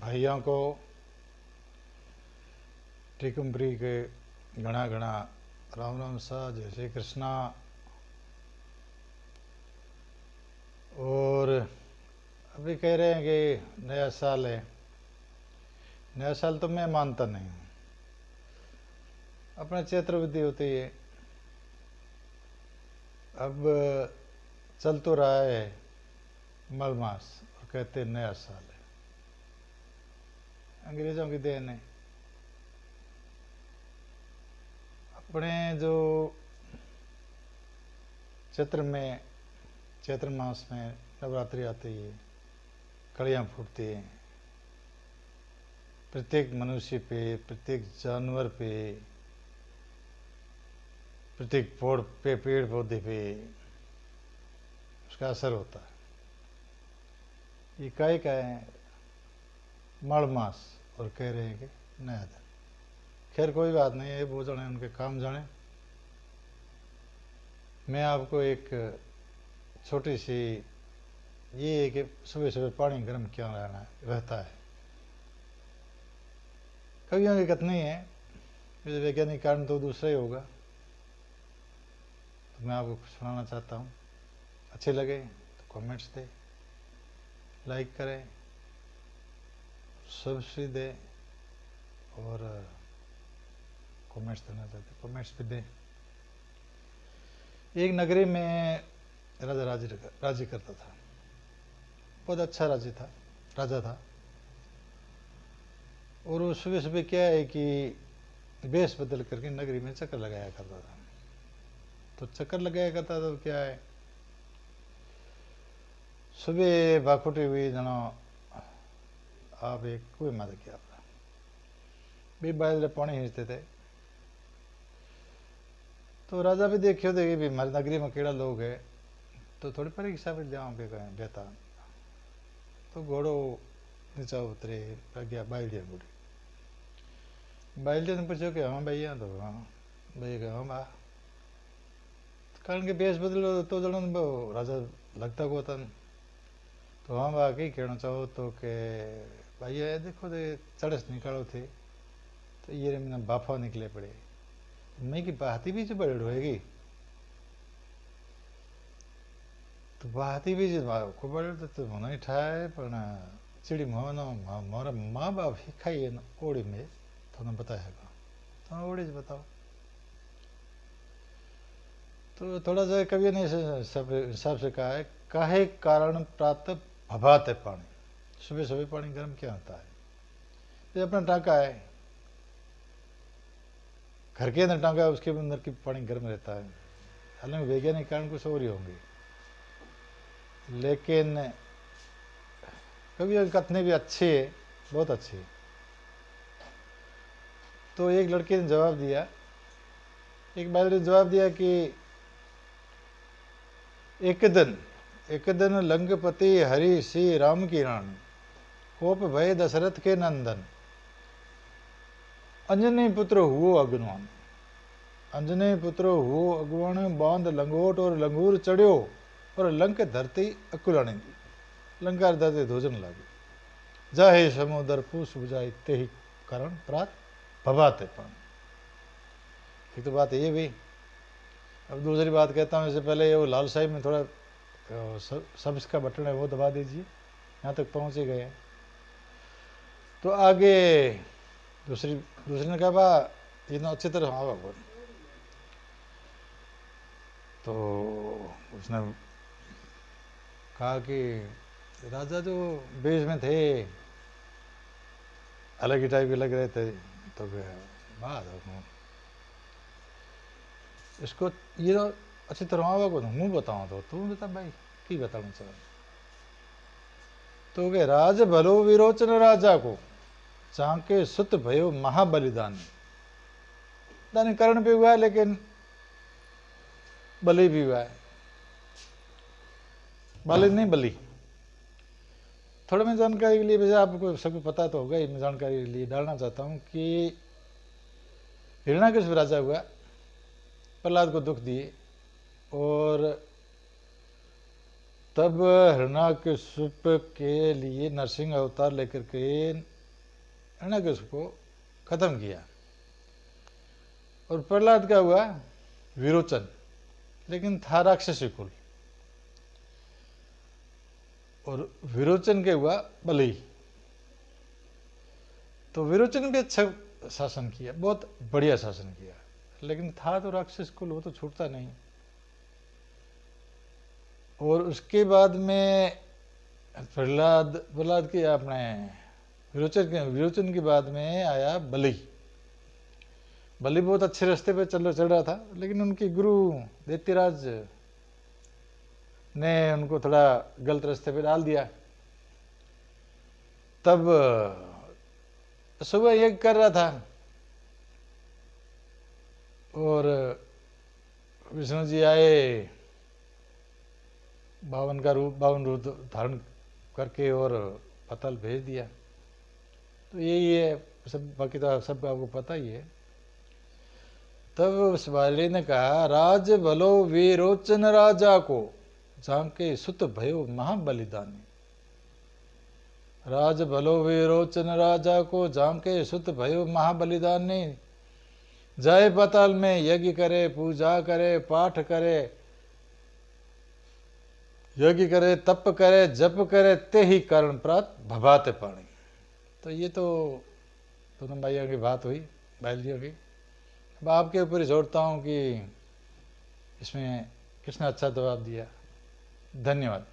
भाइयों को टिकुम्बरी के घना घना राम राम सा, जय श्री कृष्णा। और अभी कह रहे हैं कि नया साल है। नया साल तो मैं मानता नहीं हूँ, अपने चैत्र विधि होती है। अब चल तो रहा है मल मास और कहते हैं नया साल है। अंग्रेजों की देन है। अपने जो चैत्र मास में नवरात्रि आती है, कड़ियाँ फूटती हैं प्रत्येक मनुष्य पे, प्रत्येक जानवर पे, प्रत्येक पेड़ पौधे पे उसका असर होता है। ये काय का है मल मास और कह रहे हैं कि नया दिन। खैर कोई बात नहीं है, वो जाने उनके काम जाने। मैं आपको एक छोटी सी ये है कि सुबह सुबह पानी गर्म क्यों रहता है। कवियों की कथनी है, वैज्ञानिक कारण तो दूसरा ही होगा, तो मैं आपको सुनाना चाहता हूँ। अच्छे लगे तो कमेंट्स दे, लाइक करें, सब्सक्राइब दे, और कमेंट्स देना चाहते कमेंट्स भी दें। एक नगरी में राजा राज्य करता था। बहुत अच्छा राजा था। और वो सुबह सुबह क्या है कि वेश बदल करके नगरी में चक्कर लगाया करता था। तो चक्कर लगाया करता था तो क्या है, सुबह बाखुटी हुई जना आप एक कुएं में किया भी बाजरे पानी खींचते थे। तो राजा भी देखियो देगी भी हमारी नगरी में केड़ा लोग है, तो थोड़ी परीक्षा भी जाऊँ पे कहें बेहता। तो घोड़ो नीचा उतरे, गया बाइलिया गुड़ी। बाइलिया ने पूछो कि हाँ भैया, तो हाँ भैया कहा हाँ बा, कारण के बेस बदलो तो जन राजा लगता को था। तो हाँ बा कहीं कहना चाहो तो के भैया देखो दे चढ़स निकालो थे तो ये मैंने बाफा निकले पड़े। मैं की बहाती भी जो बड़े होएगी, तो बहाती भी को बड़े तो होना ही ठाए पर चिड़ी मोहना मोरा माँ बाप ही खाई ओड़ी में थोड़ा बताया तो ओड़ी बताओ। तो थोड़ा सा कवि ने सब हिसाब से कहा है, काहे कारण प्रातः भभाते पानी। सुबह सुबह पानी गर्म क्या होता है, ये अपना टाँका है, घर के अंदर टाँका है, उसके अंदर की पानी गर्म रहता है। हालांकि वैज्ञानिक कारण कुछ और ही होंगे, लेकिन कवि की कथनी भी अच्छी है, बहुत अच्छी है। तो एक लड़के ने जवाब दिया, एक बादल ने जवाब दिया कि एक दिन लंकपति हरि श्री राम की रानी, कोप भय दशरथ के नंदन, अंजनी पुत्र हुओ अगुवान। अंजनी पुत्र हुओ अगुवान, बांध लंगोट और लंगूर चढ़ियो, और लंक धरती अकुलानी दी। लंका धरती धोजन लागी, जाहे समुदर पूस बुझाई ते ही कारण प्रात भबाते पानी। एक तो बात ये भी। अब दूसरी बात कहता हूँ, इससे पहले ये वो लाल साहिब में थोड़ा सब्स का बटन है वो दबा दीजिए, यहाँ तक पहुँच ही गए। तो आगे दूसरी ने कहा बा ये ना अच्छी तरह हाँ बाबा। तो उसने कहा कि राजा जो बेस में थे अलग ही टाइप के लग रहे थे, तो बात इसको ये तो अच्छी तरह आवा को मुँह बताऊँ तो तू बता भाई की बताऊँ चल। तो वे राज भलो विरोचन राजा को, चाके सुत भयो महाबलिदान। दान करण भी हुआ है लेकिन बलि भी हुआ है, बलि नहीं बलि। थोड़ा मैं जानकारी के लिए, वैसे आपको सबको पता तो होगा ही, मैं जानकारी के लिए डालना चाहता हूँ कि हिरण्याकश्यप राजा हुआ, प्रहलाद को दुख दिए, और तब हिरण्याकश्यप के लिए नरसिंह अवतार लेकर के अनग उसको खत्म किया। और प्रहलाद का हुआ विरोचन, लेकिन था राक्षसी कुल। और विरोचन के हुआ बलि। तो विरोचन भी अच्छा शासन किया, बहुत बढ़िया शासन किया, लेकिन था तो राक्षस कुल, वो तो छूटता नहीं। और उसके बाद में प्रहलाद की अपने विरोचन के बाद में आया बलि। बलि बहुत अच्छे रास्ते पे चल रहा था, लेकिन उनके गुरु दैत्यराज ने उनको थोड़ा गलत रास्ते पे डाल दिया। तब सुबह यज्ञ कर रहा था और विष्णु जी आए, 52 रूप धारण करके और पताल भेज दिया। तो यही है सब, बाकी तो सब आपको पता ही है। तब उस वाले ने कहा, राज भलो विरोचन राजा को, जाके सुत भयो महाबलिदानी। राज भलो विरोचन राजा को, जाके सुत भयो महाबलिदानी। जाए पाताल में यज्ञ करे, पूजा करे, पाठ करे, यज्ञ करे, तप करे, जप करे, ते ही कारण प्राप्त भभाते पानी। तो ये तो दोनों भाइयों की बात हुई, भाइयों की। अब आपके ऊपर ही छोड़ता हूँ कि इसमें किसने अच्छा जवाब दिया। धन्यवाद।